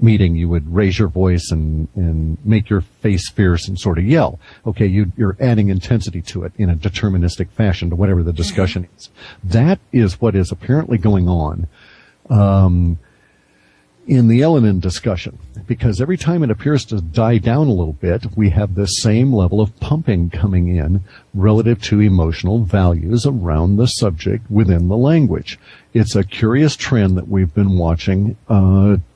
meeting, you would raise your voice and make your face fierce and sort of yell. Okay, you're adding intensity to it in a deterministic fashion to whatever the discussion is. That is what is apparently going on in the Elenin discussion, because every time it appears to die down a little bit, we have the same level of pumping coming in relative to emotional values around the subject within the language. It's a curious trend that we've been watching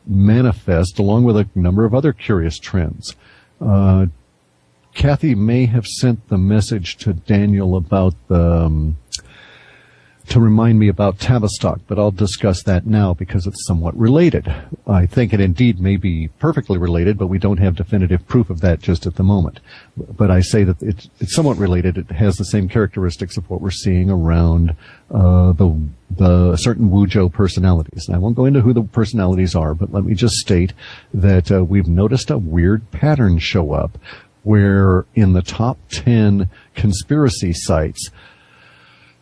manifest along with a number of other curious trends. Kathy may have sent the message to Daniel about to remind me about Tavistock, but I'll discuss that now because it's somewhat related. I think it indeed may be perfectly related, but we don't have definitive proof of that just at the moment. But I say that it's somewhat related. It has the same characteristics of what we're seeing around the certain Wuzhou personalities. And I won't go into who the personalities are, but let me just state that we've noticed a weird pattern show up where in the top 10 conspiracy sites,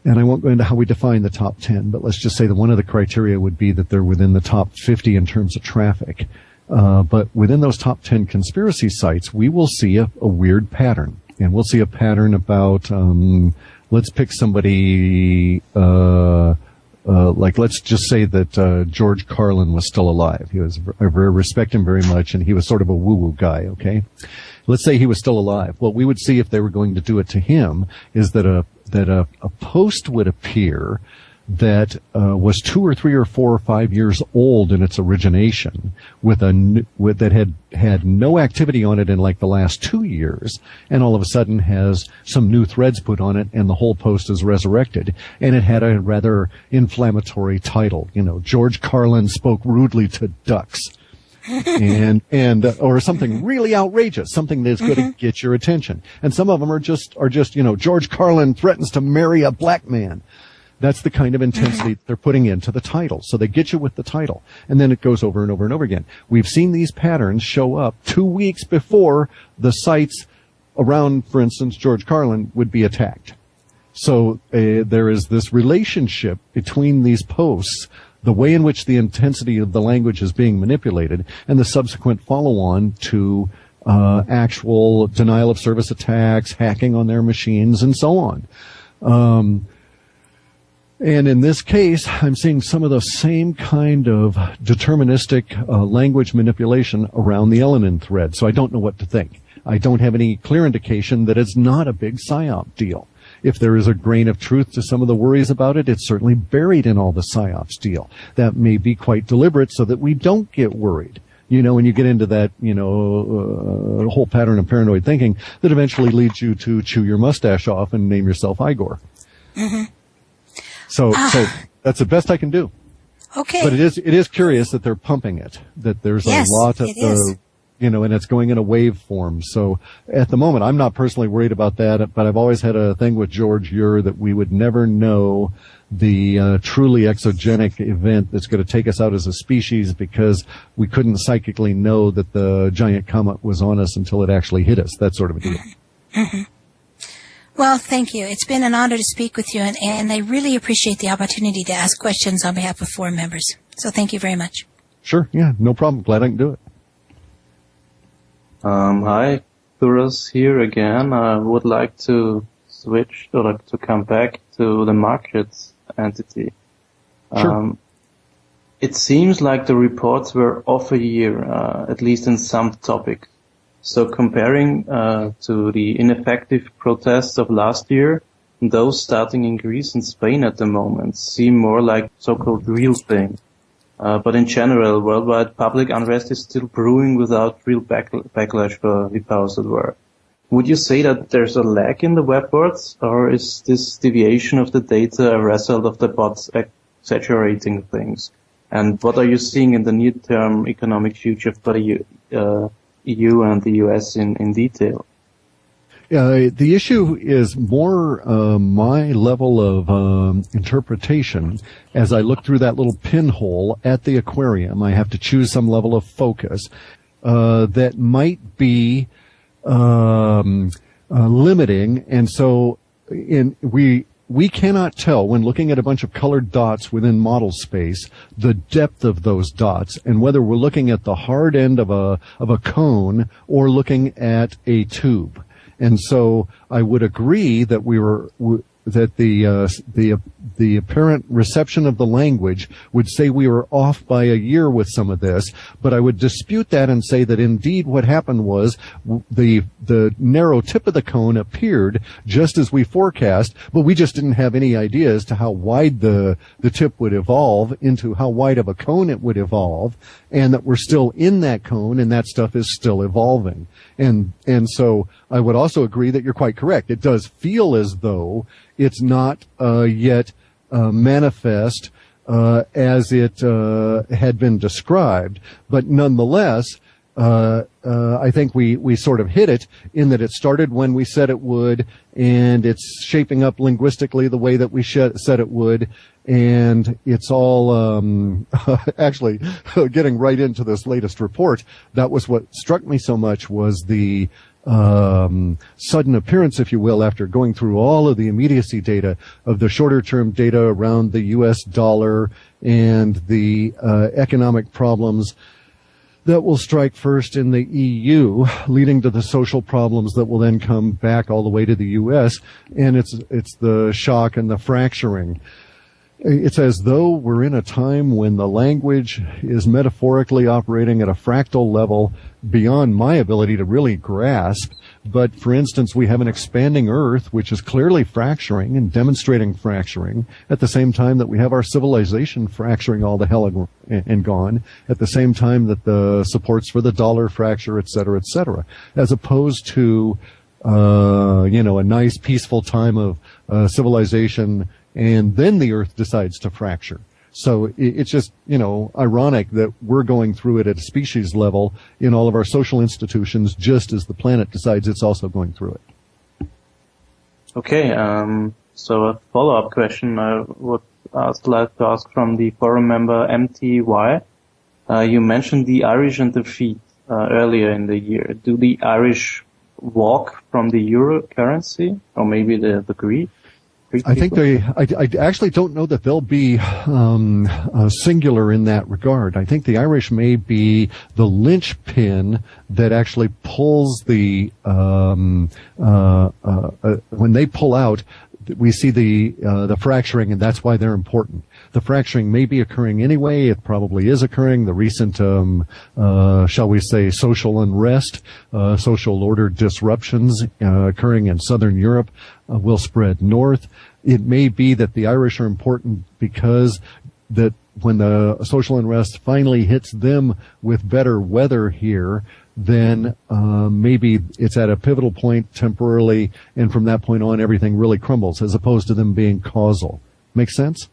and I won't go into how we define the top 10, but let's just say that one of the criteria would be that they're within the top 50 in terms of traffic. But within those top 10 conspiracy sites, we will see a weird pattern. And we'll see a pattern about, let's pick somebody, like let's just say that George Carlin was still alive. I respect him very much, and he was sort of a woo-woo guy, okay? Let's say he was still alive. What we would see if they were going to do it to him is that a post would appear that was 2 or 3 or 4 or 5 years old in its origination, that had no activity on it in like the last 2 years, and all of a sudden has some new threads put on it, and the whole post is resurrected, and it had a rather inflammatory title. George Carlin spoke rudely to ducks. and or something really outrageous, something that's going to get your attention. And some of them are just George Carlin threatens to marry a black man. That's the kind of intensity they're putting into the title. So they get you with the title, and then it goes over and over and over again. We've seen these patterns show up 2 weeks before the sites around, for instance, George Carlin would be attacked. So there is this relationship between these posts, the way in which the intensity of the language is being manipulated, and the subsequent follow-on to actual denial of service attacks, hacking on their machines, and so on. And in this case, I'm seeing some of the same kind of deterministic language manipulation around the Elenin thread, so I don't know what to think. I don't have any clear indication that it's not a big PSYOP deal. If there is a grain of truth to some of the worries about it, it's certainly buried in all the PSYOPs deal. That may be quite deliberate so that we don't get worried. When you get into that, whole pattern of paranoid thinking that eventually leads you to chew your mustache off and name yourself Igor. Mm-hmm. So that's the best I can do. Okay. But it is curious that they're pumping it, that there's a lot of, and it's going in a wave form. So at the moment, I'm not personally worried about that, but I've always had a thing with George Ure that we would never know the truly exogenic event that's going to take us out as a species because we couldn't psychically know that the giant comet was on us until it actually hit us, that sort of a deal. Mm-hmm. Well, thank you. It's been an honor to speak with you, and I really appreciate the opportunity to ask questions on behalf of forum members. So thank you very much. Sure, yeah, no problem. Glad I can do it. Hi, Thuras here again. I would like to switch or to come back to the markets entity. Sure. It seems like the reports were off a year, at least in some topics. So comparing to the ineffective protests of last year, those starting in Greece and Spain at the moment seem more like so-called real thing. But in general, worldwide public unrest is still brewing without real backlash for the powers that were. Would you say that there's a lag in the web boards, or is this deviation of the data a result of the bots exaggerating things? And what are you seeing in the near-term economic future for the EU and the US in detail? The issue is more my level of interpretation. As I look through that little pinhole at the aquarium, I have to choose some level of focus that might be limiting. And so we we cannot tell when looking at a bunch of colored dots within model space the depth of those dots and whether we're looking at the hard end of a cone or looking at a tube. And so I would agree that that the apparent reception of the language would say we were off by a year with some of this, but I would dispute that and say that indeed what happened was the narrow tip of the cone appeared just as we forecast, but we just didn't have any idea as to how wide the tip would evolve into how wide of a cone it would evolve, and that we're still in that cone and that stuff is still evolving. And so I would also agree that you're quite correct. It does feel as though it's not yet manifest as it had been described, but nonetheless, I think we sort of hit it in that it started when we said it would, and it's shaping up linguistically the way that we said it would, and it's all actually getting right into this latest report. That was what struck me so much, was the sudden appearance, if you will, after going through all of the immediacy data of the shorter term data around the US dollar and the economic problems that will strike first in the EU, leading to the social problems that will then come back all the way to the US, and it's the shock and the fracturing. It's as though we're in a time when the language is metaphorically operating at a fractal level beyond my ability to really grasp. But, for instance, we have an expanding Earth, which is clearly fracturing and demonstrating fracturing, at the same time that we have our civilization fracturing all the hell and gone, at the same time that the supports for the dollar fracture, et cetera, as opposed to, a nice peaceful time of civilization, and then the Earth decides to fracture. So it's just, ironic that we're going through it at a species level in all of our social institutions, just as the planet decides it's also going through it. Okay, so a follow-up question I would like to ask from the forum member MTY. You mentioned the Irish and the feet earlier in the year. Do the Irish walk from the euro currency, or maybe the Greek? I think I actually don't know that they'll be singular in that regard. I think the Irish may be the linchpin that actually pulls the when they pull out, we see the fracturing, and that's why they're important. The fracturing may be occurring anyway. It probably is occurring. The recent, shall we say, social unrest, social order disruptions occurring in Southern Europe will spread north. It may be that the Irish are important because that when the social unrest finally hits them with better weather here, then maybe it's at a pivotal point temporarily, and from that point on, everything really crumbles, as opposed to them being causal. Make sense?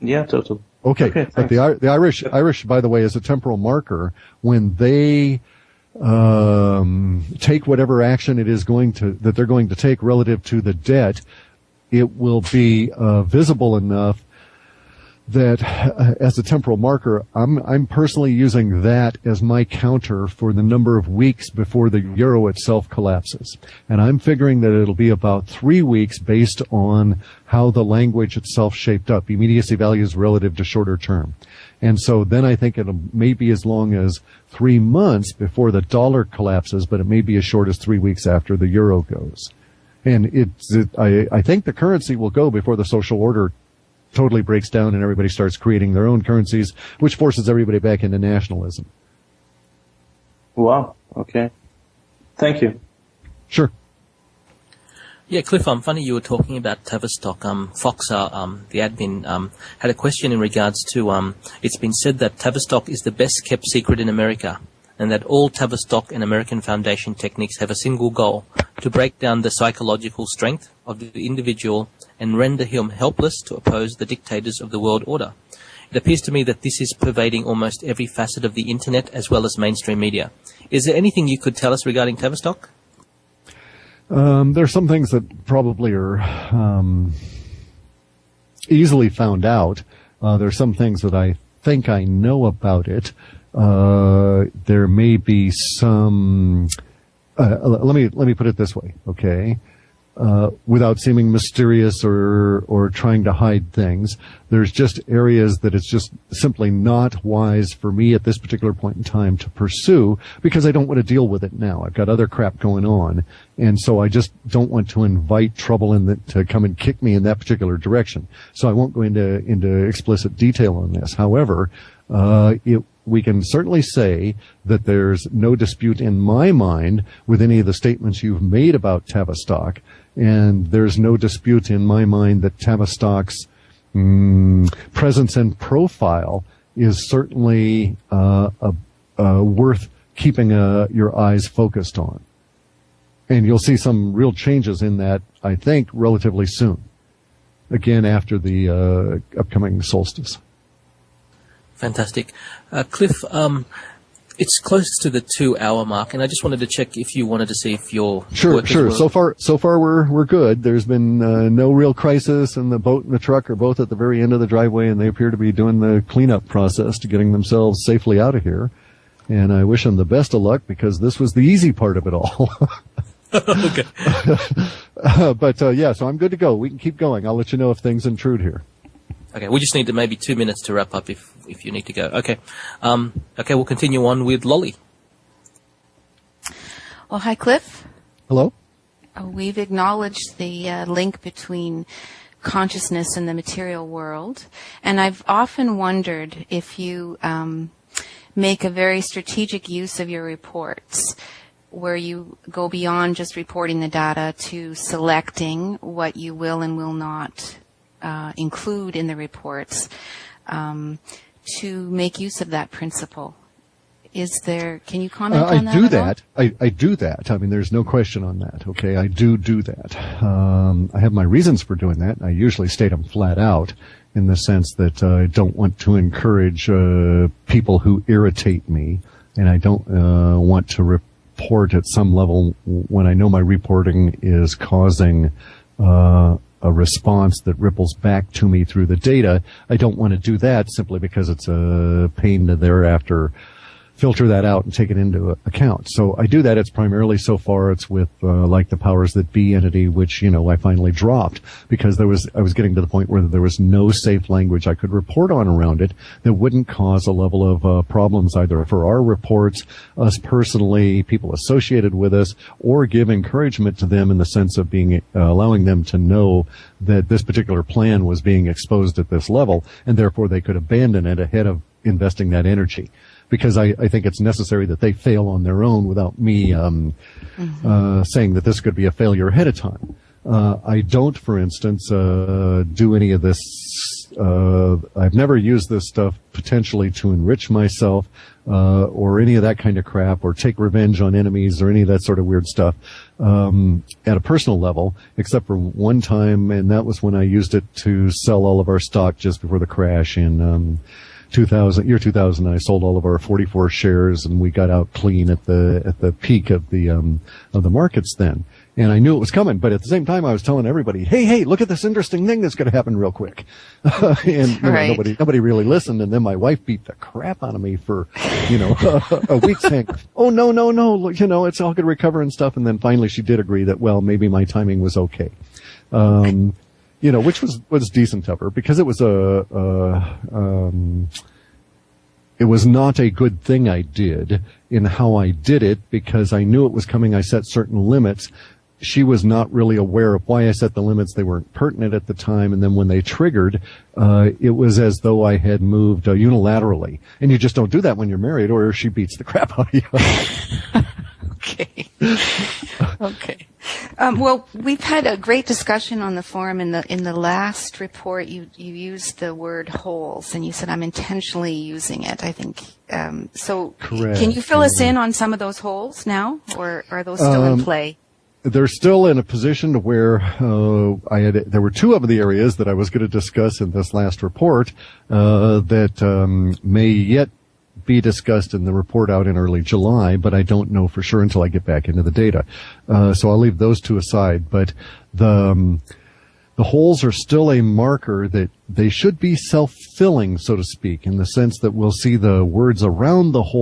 Yeah, totally. Okay, but the Irish, by the way, is a temporal marker. When they take whatever action it is that they're going to take relative to the debt, it will be visible enough that as a temporal marker, I'm personally using that as my counter for the number of weeks before the euro itself collapses. And I'm figuring that it'll be about 3 weeks based on how the language itself shaped up, immediacy values relative to shorter term. And so then I think it'll maybe as long as 3 months before the dollar collapses, but it may be as short as 3 weeks after the euro goes. And I think the currency will go before the social order totally breaks down and everybody starts creating their own currencies, which forces everybody back into nationalism. Wow. Okay. Thank you. Sure. Yeah, Clif, funny you were talking about Tavistock. Fox, the admin, had a question in regards to, it's been said that Tavistock is the best kept secret in America, and that all Tavistock and American Foundation techniques have a single goal: to break down the psychological strength of the individual and render him helpless to oppose the dictators of the world order. It appears to me that this is pervading almost every facet of the internet as well as mainstream media. Is there anything you could tell us regarding Tavistock? There are some things that probably are easily found out. There are some things that I think I know about it. There may be some. Let me put it this way, okay? without seeming mysterious or trying to hide things. There's just areas that it's just simply not wise for me at this particular point in time to pursue because I don't want to deal with it now. I've got other crap going on, and so I just don't want to invite trouble to come and kick me in that particular direction. So I won't go into explicit detail on this. However, we can certainly say that there's no dispute in my mind with any of the statements you've made about Tavistock, and there's no dispute in my mind that Tavistock's presence and profile is certainly worth keeping your eyes focused on. And you'll see some real changes in that, I think, relatively soon. Again, after the upcoming solstice. Fantastic. Clif, it's close to the 2-hour mark, and I just wanted to check if you wanted to see if your Sure. Well. So far we're good. There's been no real crisis, and the boat and the truck are both at the very end of the driveway, and they appear to be doing the cleanup process to getting themselves safely out of here. And I wish them the best of luck because this was the easy part of it all. Okay. But so I'm good to go. We can keep going. I'll let you know if things intrude here. Okay, we just need maybe 2 minutes to wrap up if you need to go. Okay. We'll continue on with Lolly. Well, hi, Clif. Hello? We've acknowledged the link between consciousness and the material world, and I've often wondered if you make a very strategic use of your reports, where you go beyond just reporting the data to selecting what you will and will not include in the reports, to make use of that principle. Can you comment on that? I do that. I mean, there's no question on that. Okay. I do that. I have my reasons for doing that. I usually state them flat out in the sense that I don't want to encourage, people who irritate me, and I don't, want to report at some level when I know my reporting is causing, a response that ripples back to me through the data. I don't want to do that simply because it's a pain to thereafter filter that out and take it into account. So I do that. It's primarily so far it's with like the powers that be entity, which I finally dropped because I was getting to the point where there was no safe language I could report on around it that wouldn't cause a level of problems either for our reports, us personally, people associated with us, or give encouragement to them in the sense of being allowing them to know that this particular plan was being exposed at this level, and therefore they could abandon it ahead of investing that energy. Because I think it's necessary that they fail on their own without me saying that this could be a failure ahead of time. I don't, for instance, do any of this. I've never used this stuff potentially to enrich myself or any of that kind of crap or take revenge on enemies or any of that sort of weird stuff at a personal level, except for one time, and that was when I used it to sell all of our stock just before the crash in 2000, I sold all of our 44 shares, and we got out clean at the peak of the markets then. And I knew it was coming, but at the same time, I was telling everybody, "Hey, look at this interesting thing that's going to happen real quick." And nobody really listened. And then my wife beat the crap out of me for a week, saying, "Oh no, it's all going to recover and stuff." And then finally, she did agree that maybe my timing was okay. Which was decent of her because it was it was not a good thing I did in how I did it because I knew it was coming. I set certain limits. She was not really aware of why I set the limits. They weren't pertinent at the time. And then when they triggered, it was as though I had moved unilaterally. And you just don't do that when you're married or she beats the crap out of you. Okay. Well, we've had a great discussion on the forum. In the last report, you used the word holes, and you said I'm intentionally using it. I think so. Correct. Can you fill us in on some of those holes now, or are those still in play? They're still in a position to where there were two of the areas that I was going to discuss in this last report that may yet be discussed in the report out in early July, but I don't know for sure until I get back into the data. So I'll leave those two aside. But the holes are still a marker that they should be self-filling, so to speak, in the sense that we'll see the words around the hole